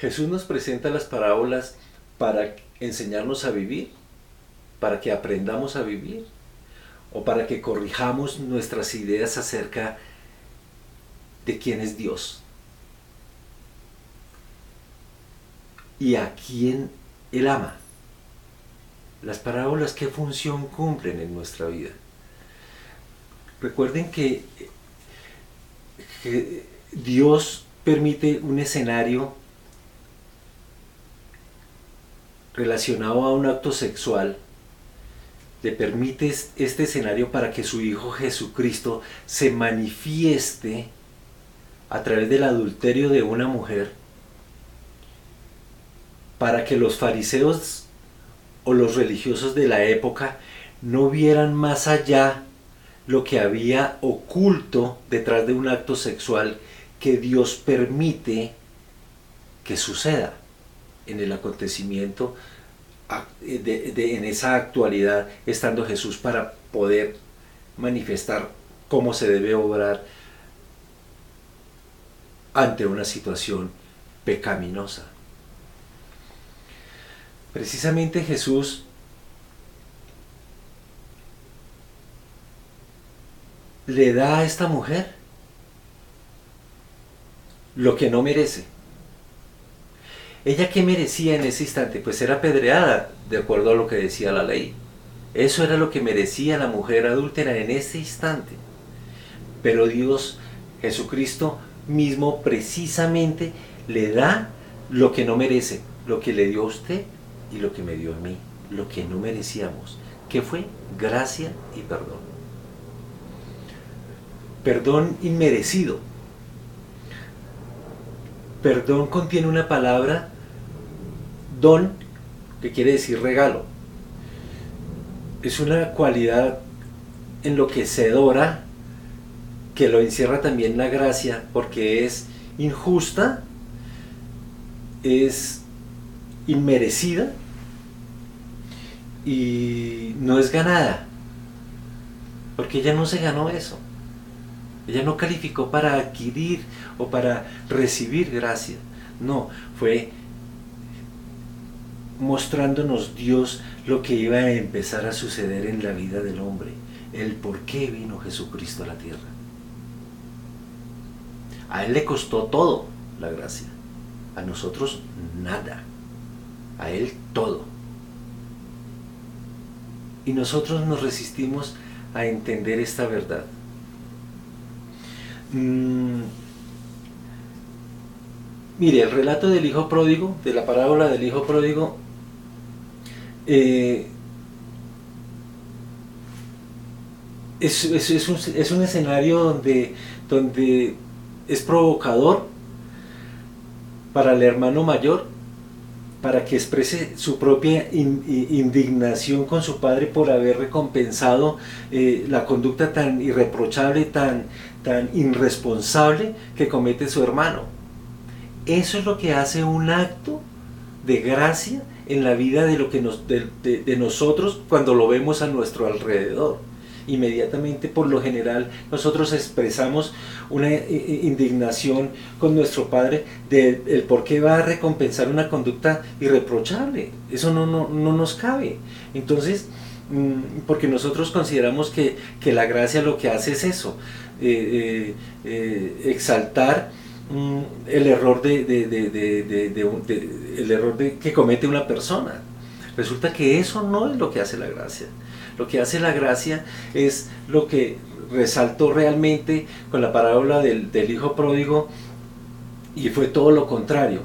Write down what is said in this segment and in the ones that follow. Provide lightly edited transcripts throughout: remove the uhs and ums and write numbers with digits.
Jesús nos presenta las parábolas para enseñarnos a vivir, para que aprendamos a vivir o para que corrijamos nuestras ideas acerca de quién es Dios y a quién Él ama. Las parábolas, ¿qué función cumplen en nuestra vida? Recuerden que Dios permite un escenario relacionado a un acto sexual, le permite este escenario para que su Hijo Jesucristo se manifieste a través del adulterio de una mujer, para que los fariseos o los religiosos de la época no vieran más allá lo que había oculto detrás de un acto sexual que Dios permite que suceda en el acontecimiento, en esa actualidad, estando Jesús para poder manifestar cómo se debe obrar ante una situación pecaminosa. Precisamente Jesús le da a esta mujer lo que no merece. ¿Ella qué merecía en ese instante? Pues era apedreada, de acuerdo a lo que decía la ley. Eso era lo que merecía la mujer adúltera en ese instante. Pero Dios, Jesucristo mismo, precisamente le da lo que no merece, lo que le dio a usted y lo que me dio a mí, lo que no merecíamos, que fue gracia y perdón. Perdón inmerecido. Perdón contiene una palabra, don, que quiere decir regalo. Es una cualidad enloquecedora que lo encierra también la gracia, porque es injusta, es inmerecida y no es ganada, porque ella no se ganó eso. Ella no calificó para adquirir o para recibir gracia. No, fue mostrándonos Dios lo que iba a empezar a suceder en la vida del hombre, el por qué vino Jesucristo a la tierra. A Él le costó todo la gracia, a nosotros nada, a Él todo. Y nosotros nos resistimos a entender esta verdad. Mire, el relato del hijo pródigo, de la parábola del hijo pródigo, es un escenario donde es provocador para el hermano mayor, para que exprese su propia indignación con su padre por haber recompensado la conducta tan irreprochable, tan irresponsable que comete su hermano. Eso es lo que hace un acto de gracia en la vida de nosotros cuando lo vemos a nuestro alrededor. Inmediatamente, por lo general, nosotros expresamos una indignación con nuestro padre del por qué va a recompensar una conducta irreprochable. Eso no nos cabe. Entonces, porque nosotros consideramos que la gracia lo que hace es eso, exaltar el error que comete una persona. Resulta que eso no es lo que hace la gracia. Lo que hace la gracia es lo que resaltó realmente con la parábola del hijo pródigo, y fue todo lo contrario.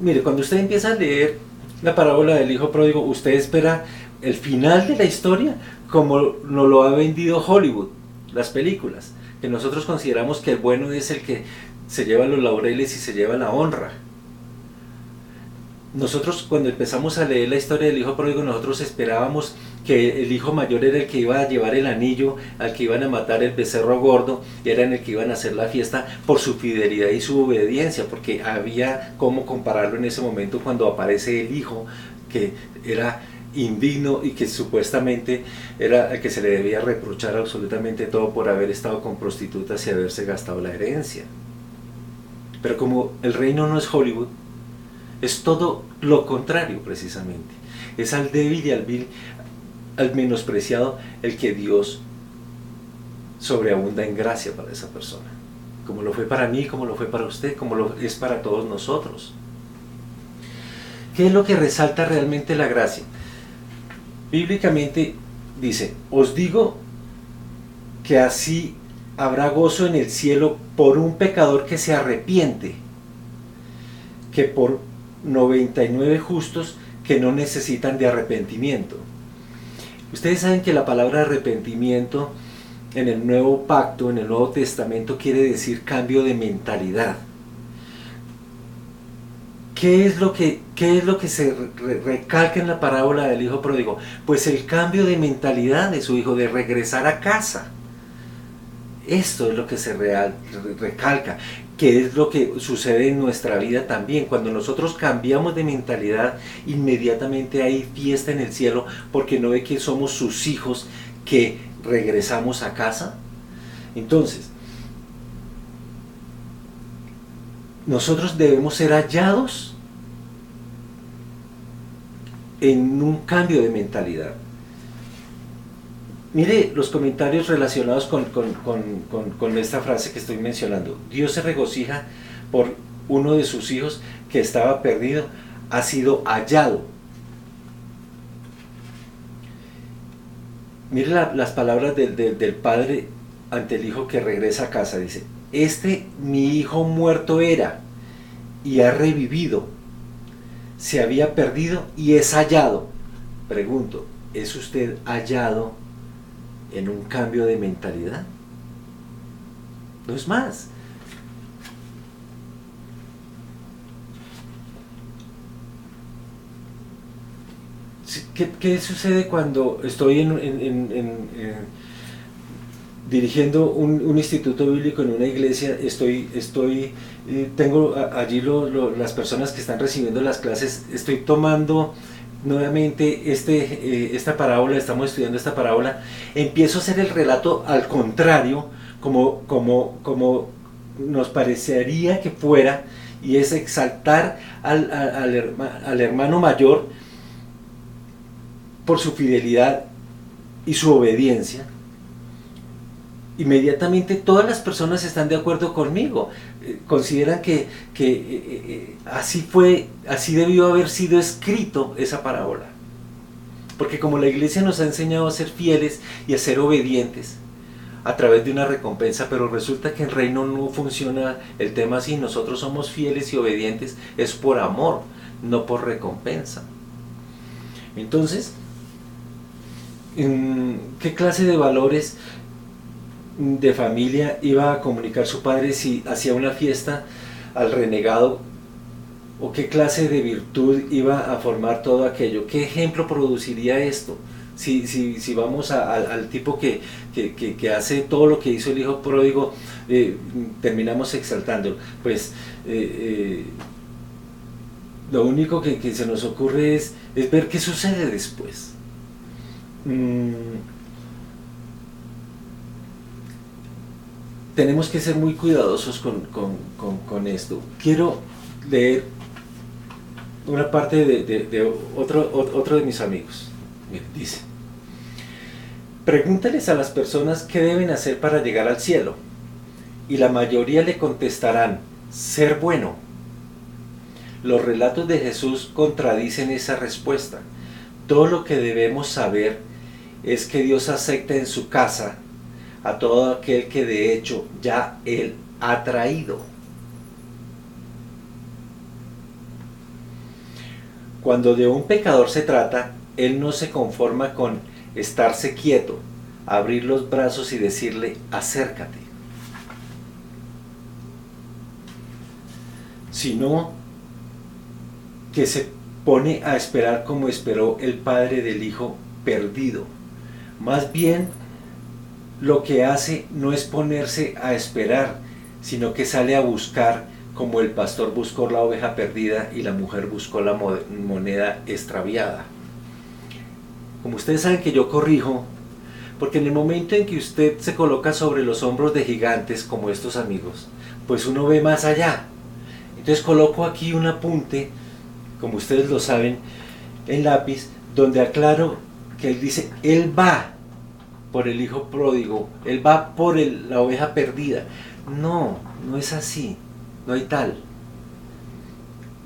Mire, cuando usted empieza a leer la parábola del hijo pródigo, usted espera el final de la historia como nos lo ha vendido Hollywood, las películas, que nosotros consideramos que el bueno es el que se lleva los laureles y se lleva la honra. Nosotros, cuando empezamos a leer la historia del hijo pródigo, nosotros esperábamos que el hijo mayor era el que iba a llevar el anillo, al que iban a matar el becerro gordo, y era en el que iban a hacer la fiesta por su fidelidad y su obediencia, porque había cómo compararlo en ese momento cuando aparece el hijo que era indigno y que supuestamente era el que se le debía reprochar absolutamente todo por haber estado con prostitutas y haberse gastado la herencia. Pero como el reino no es Hollywood, Es todo lo contrario precisamente. Es al débil y al vil, al menospreciado, el que Dios sobreabunda en gracia para esa persona. Como lo fue para mí, como lo fue para usted, como lo es para todos nosotros. ¿Qué es lo que resalta realmente la gracia? Bíblicamente dice, os digo que así habrá gozo en el cielo por un pecador que se arrepiente, que por 99 justos que no necesitan de arrepentimiento. Ustedes saben que la palabra arrepentimiento en el Nuevo Pacto, en el Nuevo Testamento, quiere decir cambio de mentalidad. ¿Qué es lo que se recalca en la parábola del hijo pródigo? Pues el cambio de mentalidad de su hijo, de regresar a casa. Esto es lo que se recalca, que es lo que sucede en nuestra vida también. Cuando nosotros cambiamos de mentalidad, inmediatamente hay fiesta en el cielo, porque no ve que somos sus hijos que regresamos a casa. Entonces, nosotros debemos ser hallados en un cambio de mentalidad. Mire los comentarios relacionados con esta frase que estoy mencionando. Dios se regocija por uno de sus hijos que estaba perdido, ha sido hallado. Mire las palabras del padre ante el hijo que regresa a casa. Dice, mi hijo muerto era y ha revivido, se había perdido y es hallado. Pregunto, ¿es usted hallado en un cambio de mentalidad? No es más. ¿Qué sucede cuando estoy dirigiendo un instituto bíblico en una iglesia? Tengo allí las personas que están recibiendo las clases. Estoy tomando nuevamente esta parábola, estamos estudiando esta parábola. Empiezo a hacer el relato al contrario, como nos parecería que fuera, y es exaltar al hermano mayor por su fidelidad y su obediencia. Inmediatamente todas las personas están de acuerdo conmigo, consideran que así debió haber sido escrito esa parábola, porque como la iglesia nos ha enseñado a ser fieles y a ser obedientes a través de una recompensa, pero resulta que en el reino no funciona el tema así. Nosotros somos fieles y obedientes es por amor, no por recompensa. Entonces, ¿qué clase de valores de familia iba a comunicar su padre si hacía una fiesta al renegado? ¿O qué clase de virtud iba a formar todo aquello? ¿Qué ejemplo produciría esto? Si vamos al tipo que hace todo lo que hizo el hijo pródigo, terminamos exaltándolo. Pues lo único que se nos ocurre es ver qué sucede después. Tenemos que ser muy cuidadosos con esto. Quiero leer una parte de otro de mis amigos. Dice: pregúntales a las personas qué deben hacer para llegar al cielo, y la mayoría le contestarán: ser bueno. Los relatos de Jesús contradicen esa respuesta. Todo lo que debemos saber es que Dios acepta en su casa a todo aquel que de hecho ya Él ha traído. Cuando de un pecador se trata, Él no se conforma con estarse quieto, abrir los brazos y decirle: acércate, sino que se pone a esperar como esperó el padre del hijo perdido. Más bien, lo que hace no es ponerse a esperar, sino que sale a buscar, como el pastor buscó la oveja perdida y la mujer buscó la moneda extraviada. Como ustedes saben que yo corrijo, porque en el momento en que usted se coloca sobre los hombros de gigantes como estos amigos, pues uno ve más allá. Entonces coloco aquí un apunte como ustedes lo saben, en lápiz, donde aclaro que él dice, él va por el hijo pródigo, él va por la oveja perdida. No, no es así, no hay tal.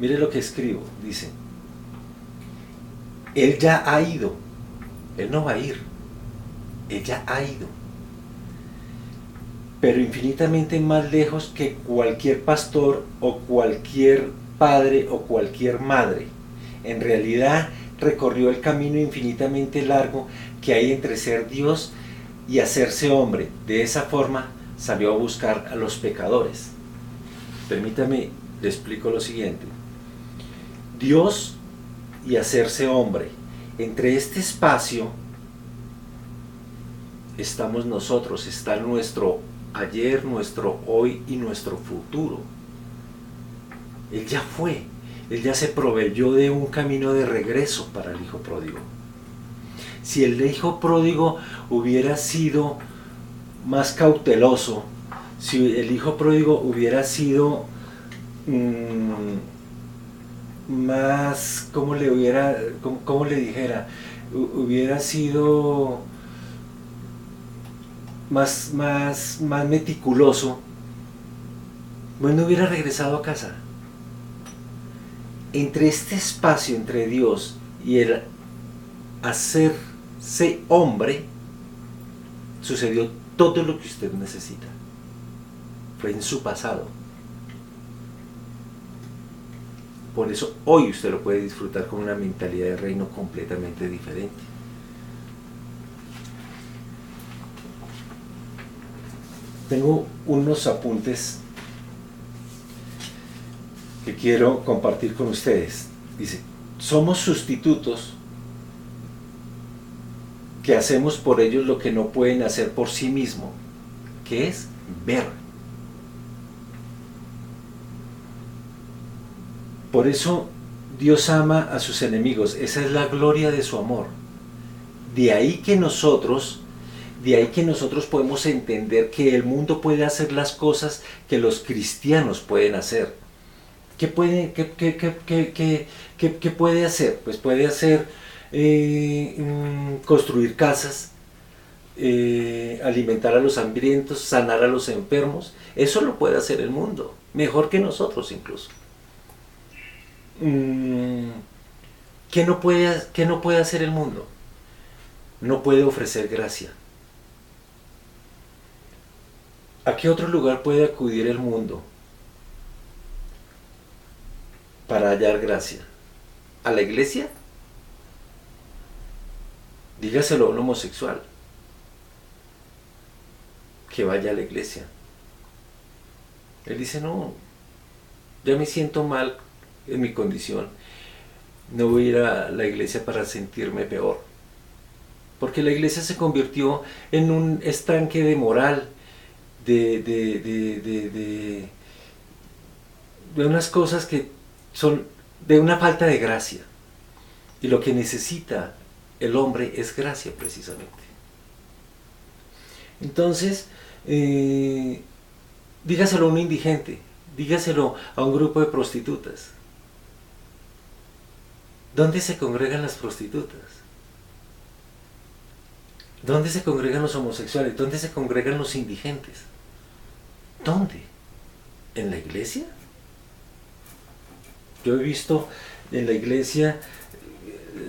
Mire lo que escribo, dice, él ya ha ido, él no va a ir, él ya ha ido, pero infinitamente más lejos que cualquier pastor o cualquier padre o cualquier madre. En realidad recorrió el camino infinitamente largo que hay entre ser Dios y hacerse hombre. De esa forma salió a buscar a los pecadores. Permítame, le explico lo siguiente. Dios y hacerse hombre. Entre este espacio estamos nosotros, está nuestro ayer, nuestro hoy y nuestro futuro. Él ya fue, él ya se proveyó de un camino de regreso para el hijo pródigo. Si el hijo pródigo hubiera sido más cauteloso, si el hijo pródigo hubiera sido más, ¿cómo le dijera? Hubiera sido más meticuloso, bueno, hubiera regresado a casa. Entre este espacio entre Dios y el hacerse hombre, sucedió todo lo que usted necesita. Fue en su pasado. Por eso hoy usted lo puede disfrutar con una mentalidad de reino completamente diferente. Tengo unos apuntes que quiero compartir con ustedes. Dice, somos sustitutos que hacemos por ellos lo que no pueden hacer por sí mismos, que es ver. Por eso Dios ama a sus enemigos, esa es la gloria de su amor. De ahí que nosotros podemos entender que el mundo puede hacer las cosas que los cristianos pueden hacer. ¿Qué puede hacer? Pues puede hacer construir casas, alimentar a los hambrientos, sanar a los enfermos. Eso lo puede hacer el mundo, mejor que nosotros incluso. ¿Qué no puede hacer el mundo? No puede ofrecer gracia. ¿A qué otro lugar puede acudir el mundo para hallar gracia? ¿A la iglesia? Dígaselo a un homosexual que vaya a la iglesia. Él dice, no, ya me siento mal en mi condición, no voy a ir a la iglesia para sentirme peor, porque la iglesia se convirtió en un estanque de moral, de unas cosas que son de una falta de gracia, y lo que necesita el hombre es gracia precisamente. Entonces, dígaselo a un indigente, dígaselo a un grupo de prostitutas. ¿Dónde se congregan las prostitutas? ¿Dónde se congregan los homosexuales? ¿Dónde se congregan los indigentes? ¿Dónde? ¿En la iglesia? Yo he visto en la iglesia,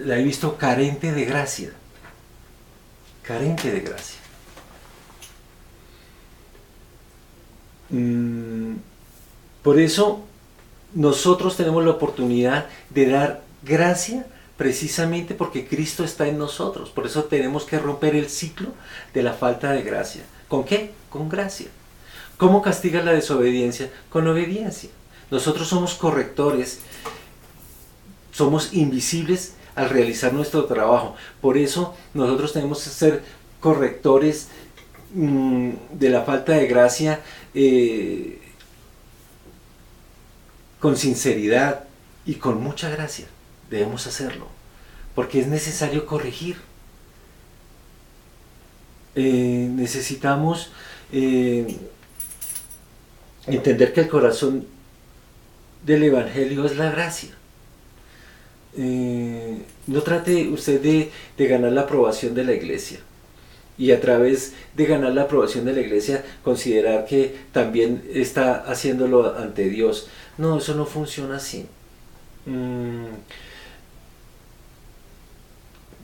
la he visto carente de gracia. Carente de gracia. Por eso nosotros tenemos la oportunidad de dar gracia precisamente porque Cristo está en nosotros. Por eso tenemos que romper el ciclo de la falta de gracia. ¿Con qué? Con gracia. ¿Cómo castiga la desobediencia? Con obediencia. Nosotros somos correctores, somos invisibles al realizar nuestro trabajo. Por eso nosotros tenemos que ser correctores de la falta de gracia con sinceridad y con mucha gracia. Debemos hacerlo, porque es necesario corregir. Necesitamos entender que el corazón del Evangelio es la gracia. No trate usted de ganar la aprobación de la iglesia y a través de ganar la aprobación de la iglesia considerar que también está haciéndolo ante Dios. No, eso no funciona así.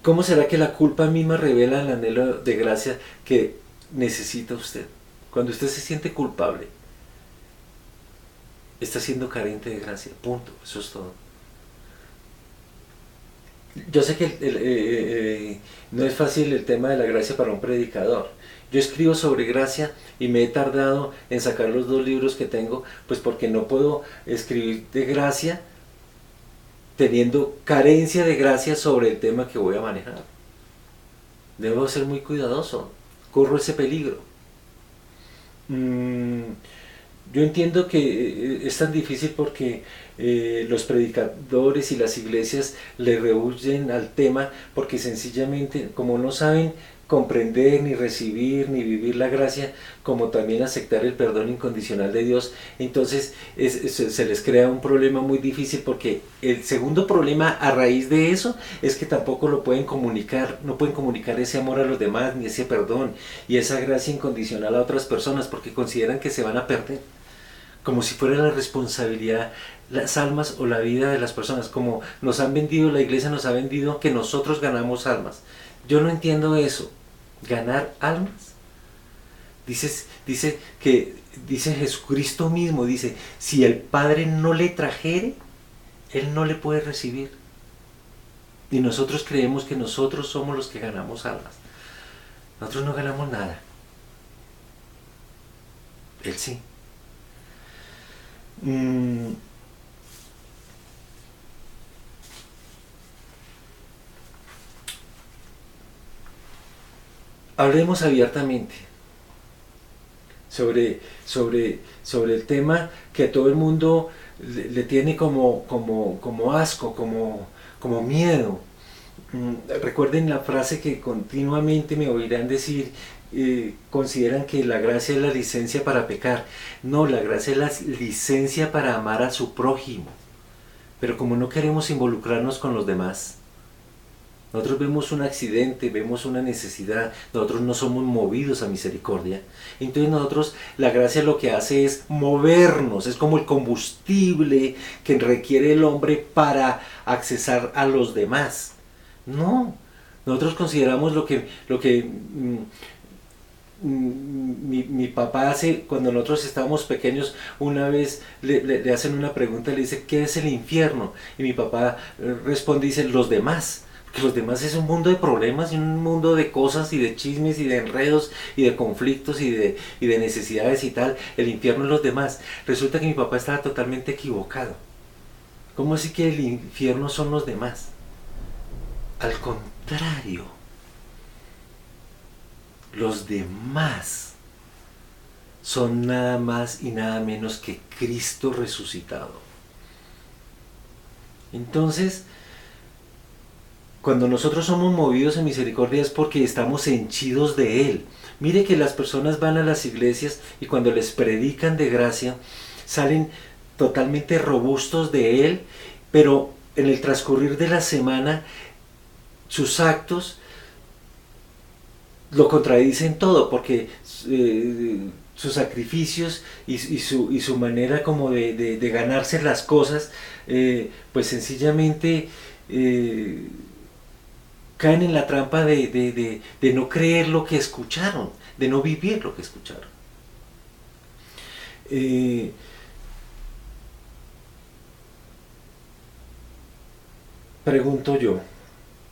¿Cómo será que la culpa misma revela el anhelo de gracia que necesita usted? Cuando usted se siente culpable, está siendo carente de gracia. Punto. Eso es todo. Yo sé que no es fácil el tema de la gracia para un predicador. Yo escribo sobre gracia y me he tardado en sacar los 2 libros que tengo, pues porque no puedo escribir de gracia teniendo carencia de gracia sobre el tema que voy a manejar. Debo ser muy cuidadoso, corro ese peligro. Yo entiendo que es tan difícil porque los predicadores y las iglesias le rehuyen al tema porque sencillamente como no saben comprender ni recibir ni vivir la gracia como también aceptar el perdón incondicional de Dios, entonces se les crea un problema muy difícil porque el segundo problema a raíz de eso es que tampoco lo pueden comunicar, no pueden comunicar ese amor a los demás ni ese perdón y esa gracia incondicional a otras personas porque consideran que se van a perder, como si fuera la responsabilidad las almas o la vida de las personas, como nos han vendido, la iglesia nos ha vendido que nosotros ganamos almas. Yo no entiendo eso. ¿Ganar almas? Dice Jesucristo mismo, dice, si el Padre no le trajere, Él no le puede recibir. Y nosotros creemos que nosotros somos los que ganamos almas. Nosotros no ganamos nada. Él sí. Hablemos abiertamente sobre el tema que a todo el mundo le tiene como asco, como miedo. Recuerden la frase que continuamente me oirán decir, consideran que la gracia es la licencia para pecar. No, la gracia es la licencia para amar a su prójimo. Pero como no queremos involucrarnos con los demás, nosotros vemos un accidente, vemos una necesidad, nosotros no somos movidos a misericordia. Entonces nosotros, la gracia lo que hace es movernos, es como el combustible que requiere el hombre para accesar a los demás. No, nosotros consideramos lo que mi papá hace, cuando nosotros estábamos pequeños, una vez le hacen una pregunta, le dice, ¿qué es el infierno? Y mi papá responde, dice, los demás. Que los demás es un mundo de problemas y un mundo de cosas y de chismes y de enredos y de conflictos y de necesidades y tal. El infierno es los demás. Resulta que mi papá estaba totalmente equivocado. ¿Cómo así que el infierno son los demás? Al contrario, los demás son nada más y nada menos que Cristo resucitado. Entonces, cuando nosotros somos movidos en misericordia es porque estamos henchidos de Él. Mire que las personas van a las iglesias y cuando les predican de gracia, salen totalmente robustos de Él, pero en el transcurrir de la semana, sus actos lo contradicen todo, porque sus sacrificios y su manera como de ganarse las cosas, pues sencillamente caen en la trampa de no creer lo que escucharon, de no vivir lo que escucharon. Pregunto yo,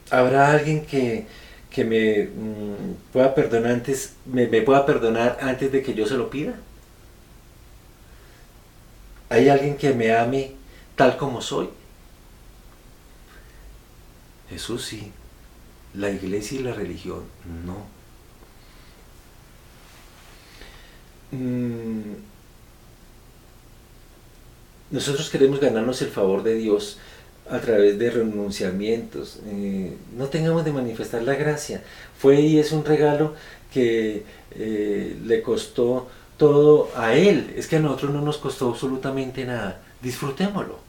¿habrá alguien que me pueda perdonar me pueda perdonar antes de que yo se lo pida? ¿Hay alguien que me ame tal como soy? Jesús sí. La iglesia y la religión, no. Nosotros queremos ganarnos el favor de Dios a través de renunciamientos. No tengamos de manifestar la gracia. Fue y es un regalo que le costó todo a Él. Es que a nosotros no nos costó absolutamente nada. Disfrutémoslo.